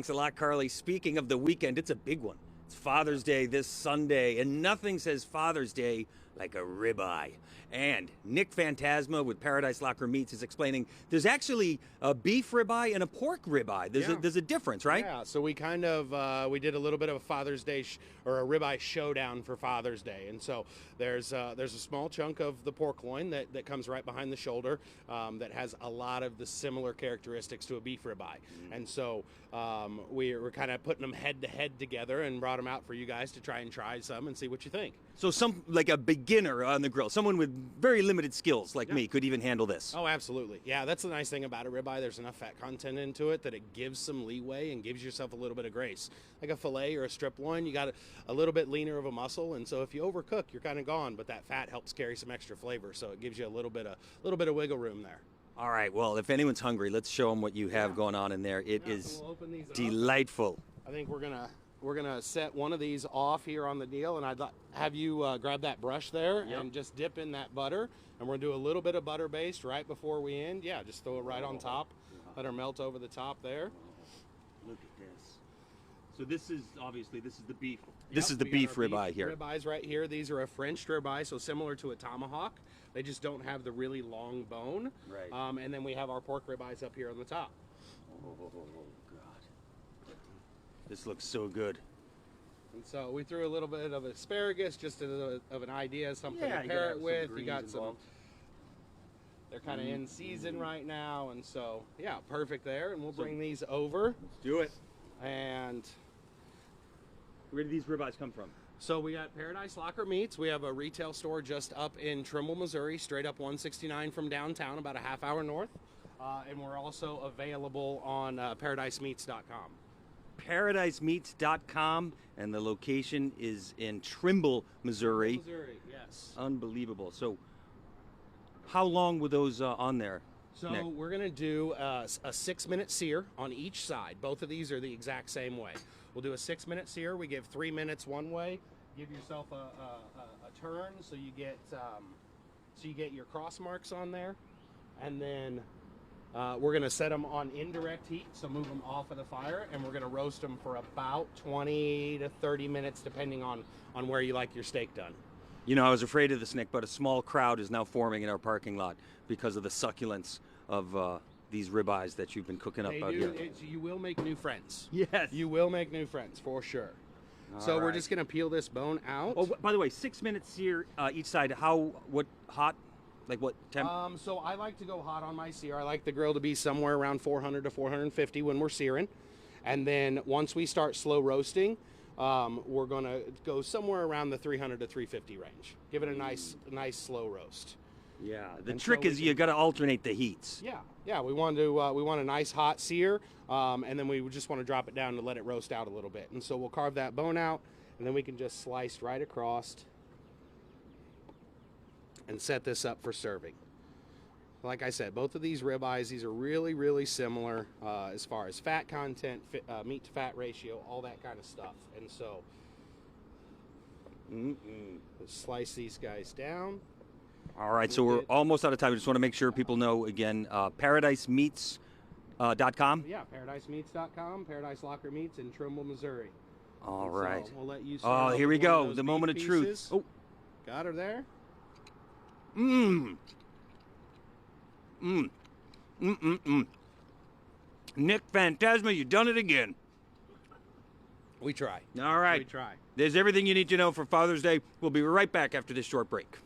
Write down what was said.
Thanks a lot, Carly. Speaking of the weekend, it's a big one. It's Father's Day this Sunday, and nothing says Father's Day like a ribeye. And Nick Phantasma with Paradise Locker Meats is explaining there's actually a beef ribeye and a pork ribeye. There's a difference, right? Yeah, so we kind of we did a little bit of a Father's Day or a ribeye showdown for Father's Day, and so there's a small chunk of the pork loin that comes right behind the shoulder that has a lot of the similar characteristics to a beef ribeye, and so we're kind of putting them head to head together and brought them out for you guys to try some and see what you think. So some like a beginner on the grill, someone with very limited skills like me could even handle this. Oh, absolutely. Yeah, that's the nice thing about a ribeye. There's enough fat content into it that it gives some leeway and gives yourself a little bit of grace. Like a filet or a strip loin, you got a little bit leaner of a muscle, and so if you overcook, you're kind of gone, but that fat helps carry some extra flavor, so it gives you a little bit of wiggle room there. All right, well, if anyone's hungry, let's show them what you have going on in there. It is So we'll open these up. delightful. I think we're gonna set one of these off here on the deal, and I'd have you grab that brush there and just dip in that butter, and we're gonna do a little bit of butter based right before we end. Yeah, just throw it right on top. Let her melt over the top there. Look at this. So this is the beef. This is the beef ribeye here. Ribeyes right here. These are a French ribeye, so similar to a tomahawk. They just don't have the really long bone. Right. And then we have our pork ribeyes up here on the top. Oh God. This looks so good. And so we threw a little bit of asparagus just of an idea, something to you pair got it with. some You got greens some. involved. They're kind of in season right now, and so yeah, perfect there. And we'll bring these over. Let's do it. And Where do these ribeyes come from? so we got Paradise Locker Meats. We have a retail store just up in Trimble, Missouri, straight up 169 from downtown, about a half hour north. And we're also available on ParadiseMeats.com. ParadiseMeats.com, and the location is in Trimble, Missouri. Missouri, yes. Unbelievable. So, how long were those on there? So Nick? we're gonna do a 6-minute sear on each side. Both of these are the exact same way. We'll do a 6-minute sear. We give 3 minutes one way. Give yourself a turn so you get your cross marks on there, and then we're gonna set them on indirect heat, so move them off of the fire, and we're gonna roast them for about 20 to 30 minutes, depending on where you like your steak done. You know, I was afraid of this, Nick, but a small crowd is now forming in our parking lot because of the succulence of these ribeyes that you've been cooking up out here. You will make new friends. Yes. You will make new friends, for sure. So we're just gonna peel this bone out. Oh, by the way, 6 minutes sear each side. What hot? Like what temp? So I like to go hot on my sear. I like the grill to be somewhere around 400 to 450 when we're searing. And then once we start slow roasting, we're gonna go somewhere around the 300 to 350 range. Give it a nice slow roast. Yeah. The trick is you got to alternate the heats. Yeah. We want a nice hot sear, and then we just want to drop it down to let it roast out a little bit. And so we'll carve that bone out, and then we can just slice right across and set this up for serving. Like I said, both of these ribeyes, these are really, really similar as far as fat content, meat to fat ratio, all that kind of stuff. And so, let's slice these guys down. All right, so we're almost out of time. I just want to make sure people know again, ParadiseMeats.com. Yeah, ParadiseMeats.com, Paradise Locker Meats in Trimble, Missouri. All right. So we'll let you start. Oh, here we go. The moment of truth. Pieces. Oh, got her there. Nick Phantasma, you done it again. We try. All right. We try. There's everything you need to know for Father's Day. We'll be right back after this short break.